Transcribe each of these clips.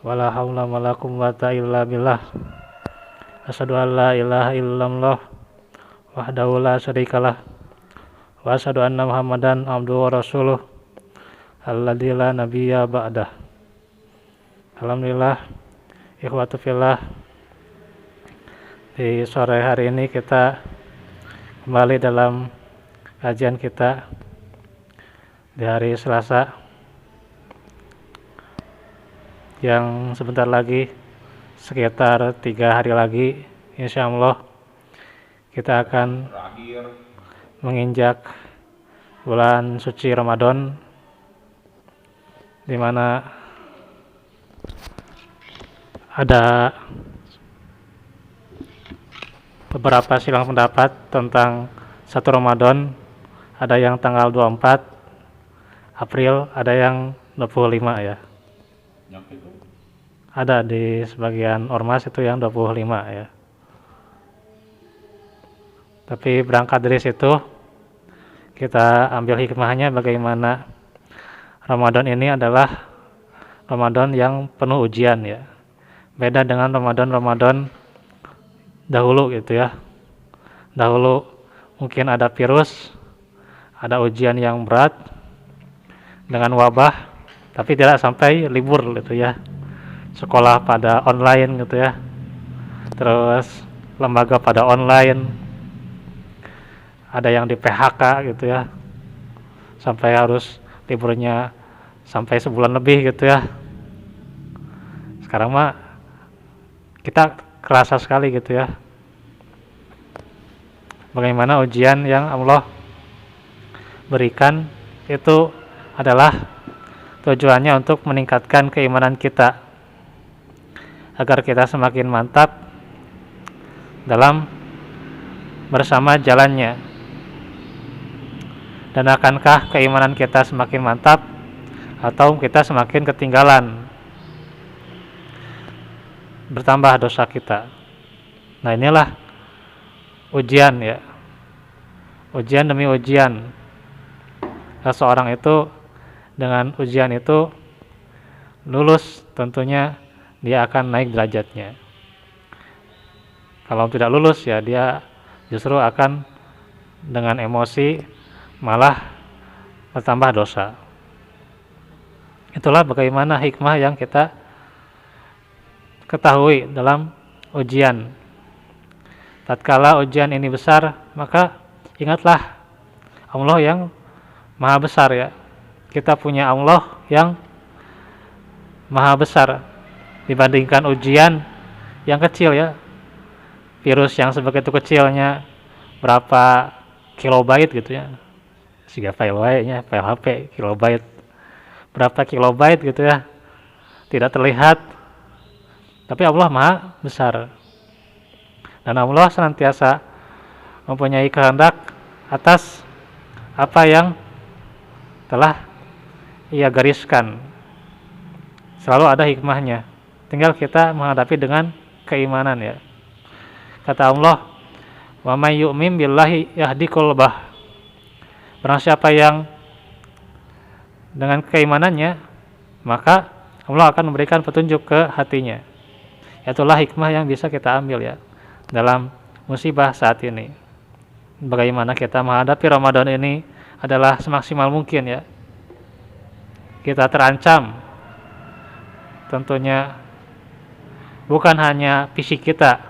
wala haula wala quwwata illa billah. Asyhadu an la ilaha illallah wahdahu la syarikalah wa asyhadu anna Muhammadan abduhu wa rasuluh alladzi la nabiyya ba'dah. Alhamdulillah, ikhwatu fillah, di sore hari ini kita kembali dalam kajian kita di hari Selasa yang sebentar lagi, sekitar 3 hari lagi, insya Allah kita akan menginjak bulan suci Ramadan, di mana ada beberapa silang pendapat tentang 1 Ramadan. Ada yang tanggal 24 April, ada yang 25 ya. Ada di sebagian ormas itu yang 25 ya. Tapi berangkat dari situ, kita ambil hikmahnya bagaimana Ramadan ini adalah Ramadan yang penuh ujian ya. Beda dengan Ramadan dahulu gitu ya. Dahulu mungkin ada virus, ada ujian yang berat dengan wabah, tapi tidak sampai libur gitu ya. Sekolah pada online gitu ya. Terus lembaga pada online. Ada yang di PHK gitu ya. Sampai harus liburnya sampai sebulan lebih gitu ya. Sekarang mah kita kerasa sekali gitu ya. Bagaimana ujian yang Allah berikan itu adalah tujuannya untuk meningkatkan keimanan kita, agar kita semakin mantap dalam bersama jalannya. Dan akankah keimanan kita semakin mantap atau kita semakin ketinggalan, bertambah dosa kita. Nah, inilah ujian ya. Ujian demi ujian. Seseorang itu dengan ujian itu lulus, tentunya dia akan naik derajatnya. Kalau tidak lulus ya dia justru akan dengan emosi malah bertambah dosa. Itulah bagaimana hikmah yang kita ketahui dalam ujian. Tatkala ujian ini besar, maka ingatlah Allah yang Maha besar ya. Kita punya Allah yang Maha besar dibandingkan ujian yang kecil ya. Virus yang sebegitu kecilnya berapa kilobyte gitu ya. Siga file nya, file HP kilobyte. Berapa kilobyte gitu ya. Tidak terlihat. Tapi Allah Maha besar. Dan Allah senantiasa mempunyai kehendak atas apa yang telah Ia gariskan. Selalu ada hikmahnya. Tinggal kita menghadapi dengan keimanan ya. Kata Allah, "Wa may yu'min billahi yahdi qalbah." Barang siapa yang dengan keimanannya, maka Allah akan memberikan petunjuk ke hatinya. Itulah hikmah yang bisa kita ambil ya dalam musibah saat ini. Bagaimana kita menghadapi Ramadan ini adalah semaksimal mungkin ya. Kita terancam, tentunya bukan hanya fisik kita,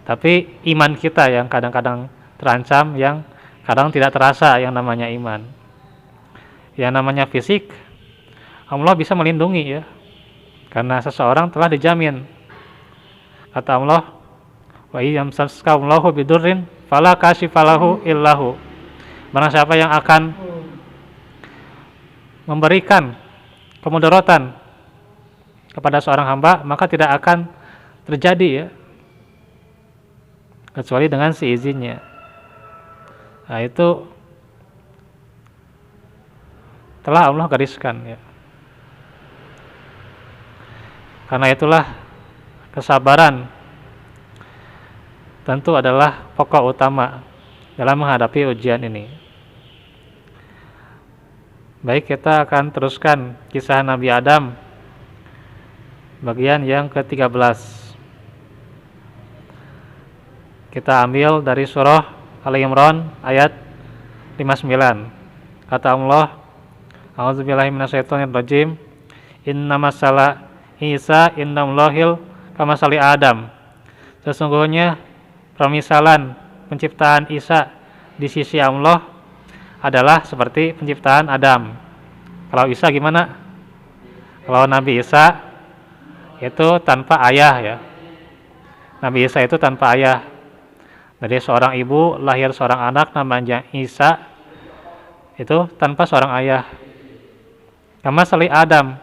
tapi iman kita yang kadang-kadang terancam, yang kadang tidak terasa yang namanya iman. Yang namanya fisik, Allah bisa melindungi ya, karena seseorang telah dijamin. Kata Allah, wa iyyamsaskallahu bidurrin fala kashifalahu illahu. Barang siapa yang akan memberikan kemudaratan kepada seorang hamba, maka tidak akan terjadi ya, kecuali dengan seizinnya. Nah, itu telah Allah gariskan ya. Karena itulah kesabaran tentu adalah pokok utama dalam menghadapi ujian ini. Baik, kita akan teruskan kisah Nabi Adam bagian yang ke-13. Kita ambil dari surah Ali Imran ayat 59. Kata Allah, A'udzubillahi minasyaitonirrajim. Innamasala Isa indallahil kamasali Adam. Sesungguhnya permisalan penciptaan Isa di sisi Allah adalah seperti penciptaan Adam. Kalau Isa gimana? Kalau Nabi Isa itu tanpa ayah ya. Nabi Isa itu tanpa ayah. Dari seorang ibu lahir seorang anak namanya Isa, itu tanpa seorang ayah. Kamasali Adam.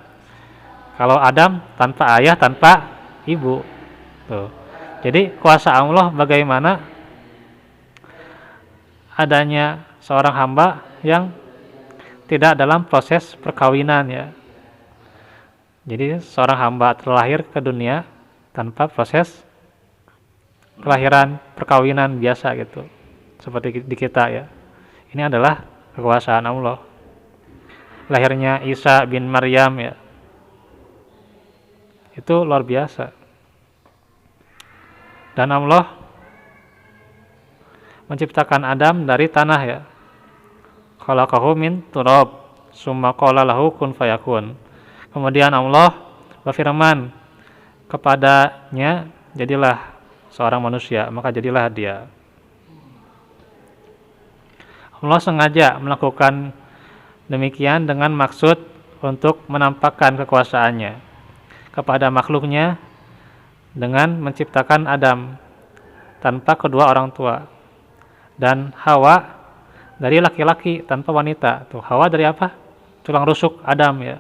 Kalau Adam tanpa ayah, tanpa ibu. Tuh. Jadi kuasa Allah bagaimana adanya seorang hamba yang tidak dalam proses perkawinan ya. Jadi seorang hamba terlahir ke dunia tanpa proses kelahiran perkawinan biasa gitu. Seperti di kita ya. Ini adalah kekuasaan Allah. Lahirnya Isa bin Maryam ya. Itu luar biasa. Dan Allah menciptakan Adam dari tanah ya. Khalaqahu min turab, summa qala lahu kun fayakun. Kemudian Allah berfirman kepadanya, jadilah seorang manusia, maka jadilah dia. Allah sengaja melakukan demikian dengan maksud untuk menampakkan kekuasaannya kepada makhluknya dengan menciptakan Adam tanpa kedua orang tua dan Hawa dari laki-laki tanpa wanita. Tuh, Hawa dari apa? Tulang rusuk Adam ya.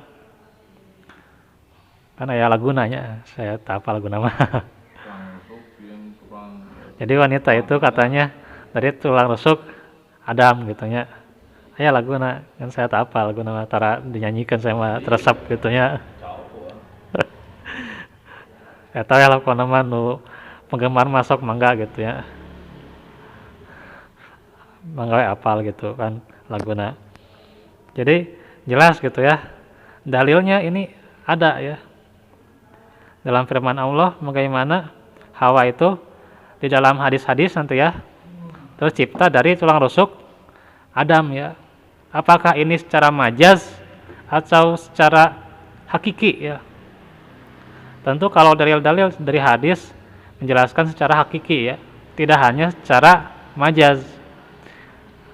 Kan ya lagunanya, saya tak apa lagu nama. Jadi wanita itu katanya dari tulang rusuk Adam gitunya. Ya laguna, kan saya tak apa lagu nama tara dinyanyikan saya mah teresap gitunya. Saya tahu ya lagu nama nu penggemar masuk mangga gitu ya. Mangga apal gitu kan laguna. Jadi jelas gitu ya. Dalilnya ini ada ya. Dalam firman Allah bagaimana Hawa itu di dalam hadis-hadis nanti ya tercipta dari tulang rusuk Adam ya. Apakah ini secara majaz atau secara hakiki ya? Tentu kalau dalil-dalil dari hadis menjelaskan secara hakiki ya, tidak hanya secara majaz.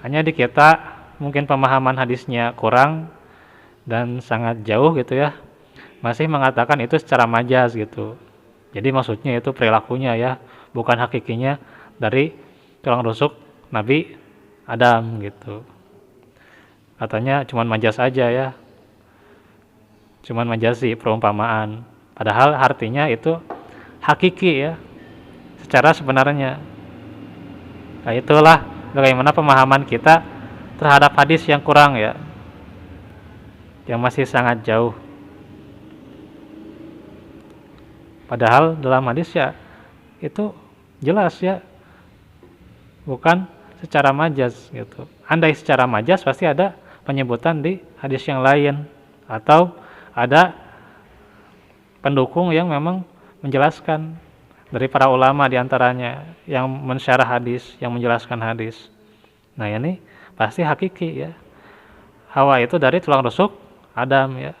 Hanya di kita mungkin pemahaman hadisnya kurang dan sangat jauh gitu ya. Masih mengatakan itu secara majaz gitu. Jadi maksudnya itu perilakunya ya, bukan hakikinya dari tulang rusuk Nabi Adam gitu. Katanya cuman majaz aja ya. Cuman majazi perumpamaan. Padahal artinya itu hakiki ya. Secara sebenarnya. Nah, itulah bagaimana pemahaman kita terhadap hadis yang kurang ya. Yang masih sangat jauh. Padahal dalam hadis ya itu jelas ya, bukan secara majaz gitu. Andai secara majaz pasti ada penyebutan di hadis yang lain atau ada pendukung yang memang menjelaskan dari para ulama diantaranya yang mensyarah hadis, yang menjelaskan hadis. Nah ini pasti hakiki ya. Hawa itu dari tulang rusuk Adam ya.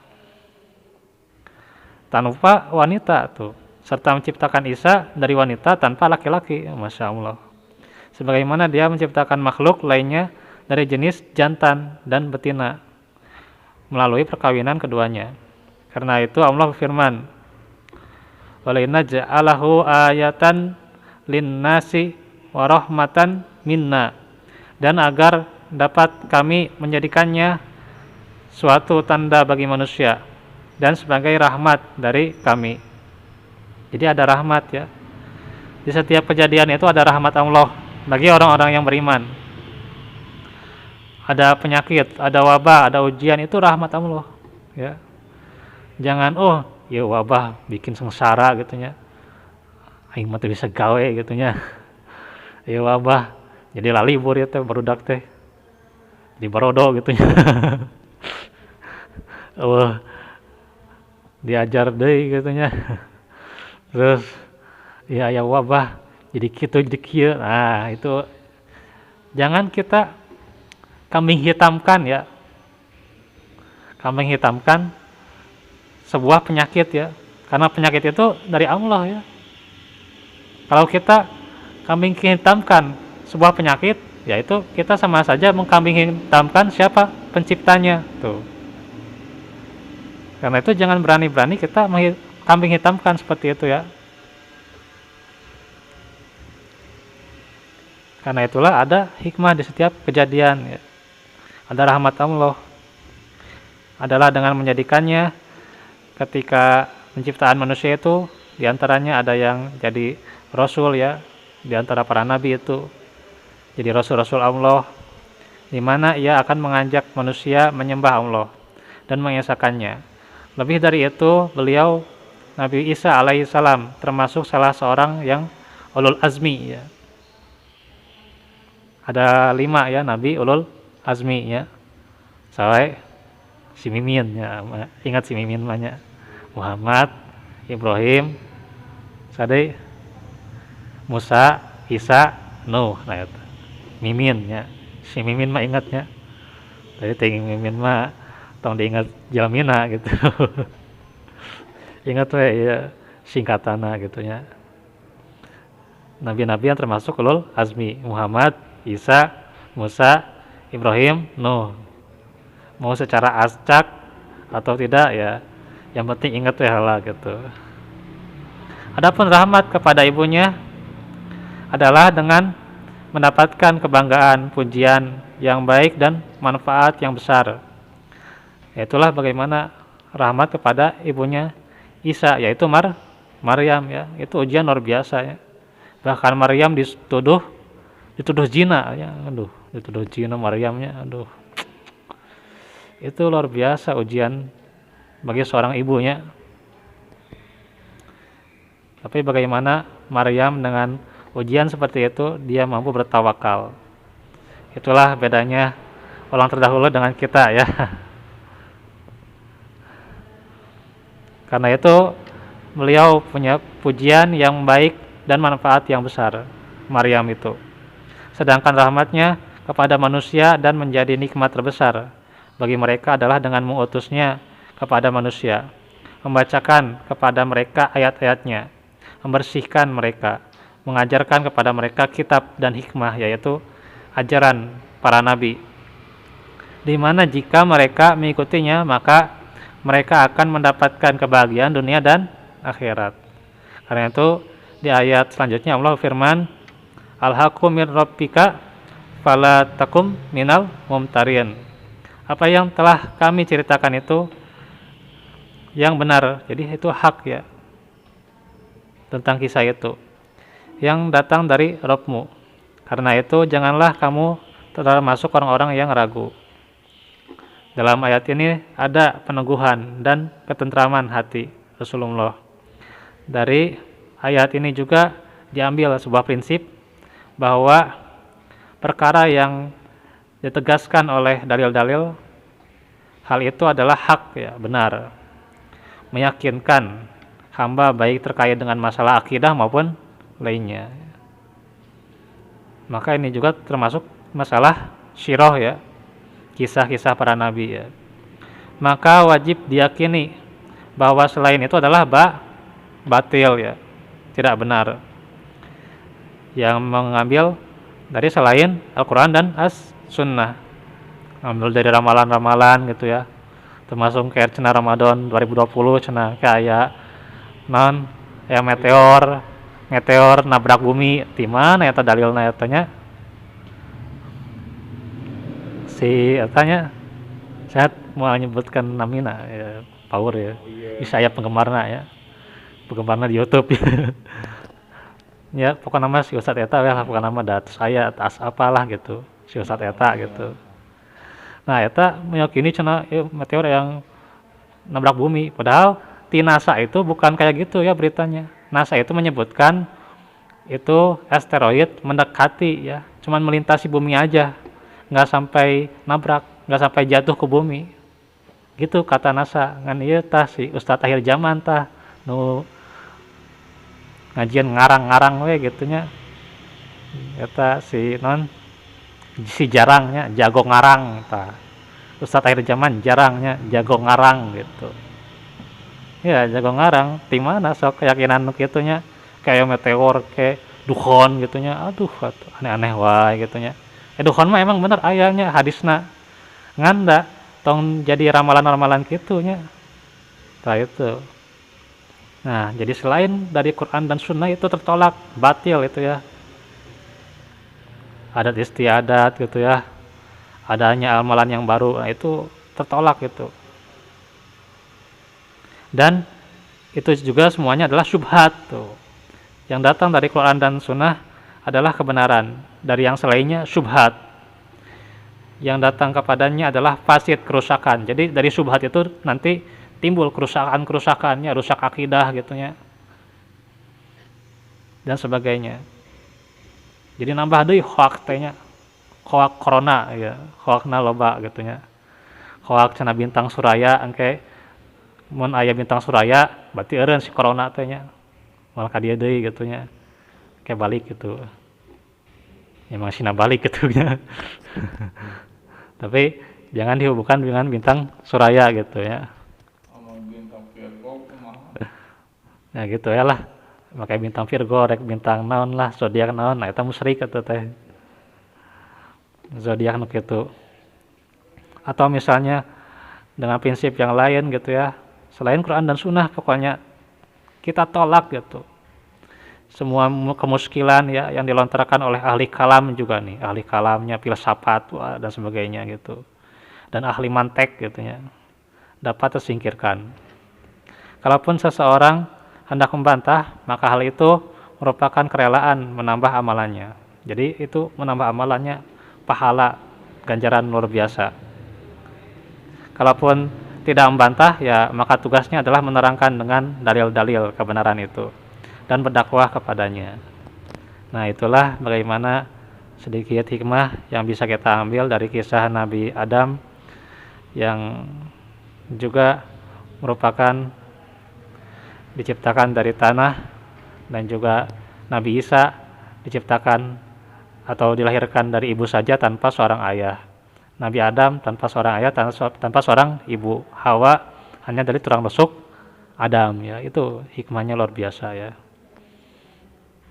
Tanpa wanita tuh, serta menciptakan Isa dari wanita tanpa laki-laki. Masya Allah. Sebagaimana dia menciptakan makhluk lainnya dari jenis jantan dan betina melalui perkawinan keduanya. Karena itu Allah berfirman, "Walainna ja'alahu ayatan linnasi wa rahmatan minna." Dan agar dapat kami menjadikannya suatu tanda bagi manusia dan sebagai rahmat dari kami. Jadi ada rahmat ya. Di setiap kejadian itu ada rahmat Allah bagi orang-orang yang beriman. Ada penyakit, ada wabah, ada ujian, itu rahmat Allah ya. Jangan ya wabah bikin sengsara gitunya. Aing mah teu bisa gawe gitunya. Ya wabah jadi lalibur ya teh barudak teh. Jadi barodo gitunya. diajar deui katanya. Terus ya aya wabah jadi kitu jadi kieu. Nah, itu jangan kita kambing hitamkan ya. Kambing hitamkan sebuah penyakit ya. Karena penyakit itu dari Allah ya. Kalau kita kambing hitamkan sebuah penyakit, yaitu kita sama saja mengkambing hitamkan siapa penciptanya tuh. Karena itu jangan berani-berani kita kambing hitamkan seperti itu ya. Karena itulah ada hikmah di setiap kejadian ya. Ada rahmat Allah. Adalah dengan menjadikannya ketika penciptaan manusia itu diantaranya ada yang jadi rasul ya, diantara para nabi itu jadi rasul-rasul Allah, di mana ia akan mengajak manusia menyembah Allah dan mengesahkannya. Lebih dari itu, beliau Nabi Isa alaihissalam termasuk salah seorang yang ulul azmi ya. Ada 5 ya nabi ulul azmi ya. Sampai si Mimin ya, ingat si Mimin banyak. Muhammad, Ibrahim, Sadai, Musa, Isa, Nuh. Nah itu Mimin ya. Si Mimin mah ingatnya. Tadi tinggi Mimin mah tong diingat jalmina gitu. Ingat we ya singkatana gitu ya. Nabi-nabi yang termasuk ulul azmi, Muhammad, Isa, Musa, Ibrahim, Nuh. Mau secara acak atau tidak ya, yang penting ingat we heula gitu. Adapun rahmat kepada ibunya adalah dengan mendapatkan kebanggaan, pujian yang baik dan manfaat yang besar. Itulah bagaimana rahmat kepada ibunya Isa, yaitu Maryam ya. Itu ujian luar biasa ya. Bahkan Maryam dituduh zina ya. Aduh, dituduh zina Maryamnya. Aduh. Itu luar biasa ujian bagi seorang ibunya. Tapi bagaimana Maryam dengan ujian seperti itu dia mampu bertawakal. Itulah bedanya orang terdahulu dengan kita ya. Karena itu beliau punya pujian yang baik dan manfaat yang besar, Maryam itu. Sedangkan rahmatnya kepada manusia dan menjadi nikmat terbesar bagi mereka adalah dengan mengutusnya kepada manusia, membacakan kepada mereka ayat-ayatnya, membersihkan mereka, mengajarkan kepada mereka kitab dan hikmah, yaitu ajaran para nabi, di mana jika mereka mengikutinya maka mereka akan mendapatkan kebahagiaan dunia dan akhirat. Karena itu di ayat selanjutnya Allah firman, Al-haqqu min rabbika fala takum minal mumtarin. Apa yang telah kami ceritakan itu yang benar, jadi itu hak ya, tentang kisah itu yang datang dari Rabbmu. Karena itu janganlah kamu termasuk orang-orang yang ragu. Dalam ayat ini ada peneguhan dan ketentraman hati Rasulullah. Dari ayat ini juga diambil sebuah prinsip bahwa perkara yang ditegaskan oleh dalil-dalil, hal itu adalah hak ya, benar, meyakinkan hamba baik terkait dengan masalah akidah maupun lainnya. Maka ini juga termasuk masalah syirah ya, kisah-kisah para nabi ya. Maka wajib diyakini bahwa selain itu adalah batil ya, tidak benar, yang mengambil dari selain Al-Quran dan As-Sunnah, ambil dari ramalan-ramalan gitu ya, termasuk kayak cina Ramadan 2020 cina kayak non ya meteor nabrak bumi, di mana eta dalilna etanya si etanya saya mau menyebutkan namina ya, power ya, bisa ya penggemarna di YouTube ya, pokoknya nama si Ustadz eta ya, pokoknya nama dat saya atas apalah gitu si Ustadz eta gitu. Nah eta meyakini cenah meteor yang nabrak bumi, padahal di NASA itu bukan kayak gitu ya beritanya. NASA itu menyebutkan itu asteroid mendekati ya, cuman melintasi bumi aja, nggak sampai nabrak, nggak sampai jatuh ke bumi. gitu kata NASA ngan ieu tah si Ustadz akhir zaman tah nu ngajian ngarang-ngarang we gitunya eta si non si jarangnya jago ngarang tah Ustadz akhir zaman jarangnya jago ngarang gitu ya jago ngarang di mana sok keyakinan nu kitunya kayak meteor kayak dukhon gitunya aduh aneh-aneh wae gitunya dukhon mah emang bener ayahnya hadisna nganda tong jadi ramalan-ramalan gitunya nah itu. Nah jadi selain dari Quran dan Sunnah itu tertolak batil itu ya adat istiadat gitu ya adanya amalan yang baru nah itu tertolak gitu dan itu juga semuanya adalah syubhat tuh yang datang dari Quran dan Sunnah adalah kebenaran dari yang selainnya syubhat yang datang kepadanya adalah fasid kerusakan jadi dari syubhat itu nanti timbul kerusakannya rusak akidah gitunya dan sebagainya jadi nambah deui hoak tehnya hoak corona ya hoakna loba gitunya hoak cenah bintang suraya engke mun aya bintang suraya berarti eureun si corona tehnya malah ka dieu deui gitunya kayak balik gitu emang sina balik gitunya tapi jangan dihubungkan dengan bintang suraya gitu ya nah gitu ya lah pakai bintang Virgo rek bintang naon lah zodiak naon nah eta musyrik atuh teh zodiak nu kitu atau misalnya dengan prinsip yang lain gitu ya selain Quran dan Sunnah pokoknya kita tolak gitu semua kemuskilan ya yang dilontarkan oleh ahli kalam juga nih ahli kalamnya filsafat dan sebagainya gitu dan ahli mantek gitu ya dapat tersingkirkan kalaupun seseorang hendak membantah maka hal itu merupakan kerelaan menambah amalannya jadi itu menambah amalannya pahala ganjaran luar biasa kalaupun tidak membantah ya maka tugasnya adalah menerangkan dengan dalil-dalil kebenaran itu dan berdakwah kepadanya. Nah itulah bagaimana sedikit hikmah yang bisa kita ambil dari kisah Nabi Adam yang juga merupakan diciptakan dari tanah dan juga Nabi Isa diciptakan atau dilahirkan dari ibu saja tanpa seorang ayah. Nabi Adam tanpa seorang ayah, tanpa seorang ibu. Hawa hanya dari tulang rusuk Adam ya. Itu hikmahnya luar biasa ya.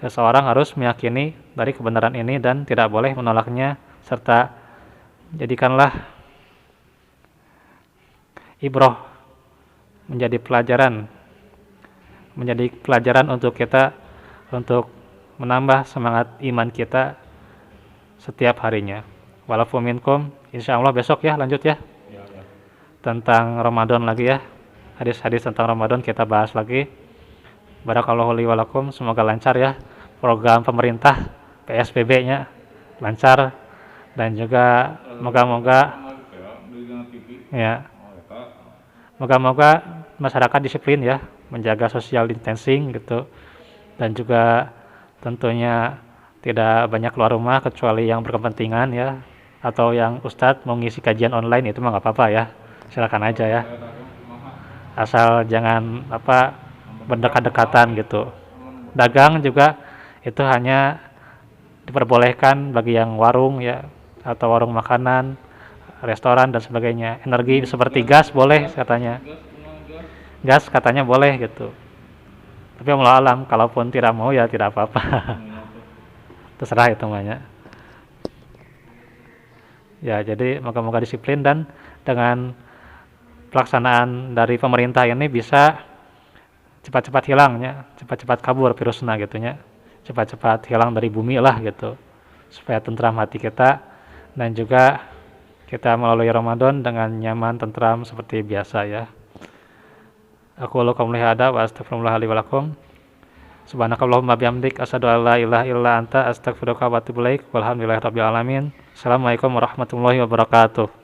Seseorang harus meyakini dari kebenaran ini dan tidak boleh menolaknya serta jadikanlah ibroh menjadi pelajaran untuk kita untuk menambah semangat iman kita setiap harinya. Walaupun minkum, insya Allah besok ya lanjut ya. Tentang Ramadan lagi ya. Hadis-hadis tentang Ramadan kita bahas lagi. Barakallahu li walakum, semoga lancar ya program pemerintah PSBB-nya lancar dan juga moga-moga ya moga-moga masyarakat disiplin ya menjaga social distancing gitu dan juga tentunya tidak banyak keluar rumah kecuali yang berkepentingan ya atau yang Ustadz mau ngisi kajian online itu mah nggak apa-apa ya silakan aja ya asal jangan berdekat-dekatan gitu dagang juga itu hanya diperbolehkan bagi yang warung ya atau warung makanan restoran dan sebagainya energi seperti gas boleh katanya gas katanya boleh gitu tapi Allah alam kalaupun tidak mau ya tidak apa-apa terserah itu namanya ya jadi moga-moga disiplin dan dengan pelaksanaan dari pemerintah ini bisa cepat-cepat hilangnya cepat-cepat kabur virusnya gitunya cepat-cepat hilang dari bumi lah gitu supaya tentram hati kita dan juga kita melalui Ramadan dengan nyaman tentram seperti biasa ya aku lalu kaum lihada wa astagfirullah li walakum subhanakallahumma bihamdik asyhadu an la ilaha illa anta astaghfiruka wa atubu ilaik walhamdulillahirabbil alamin assalamualaikum warahmatullahi wabarakatuh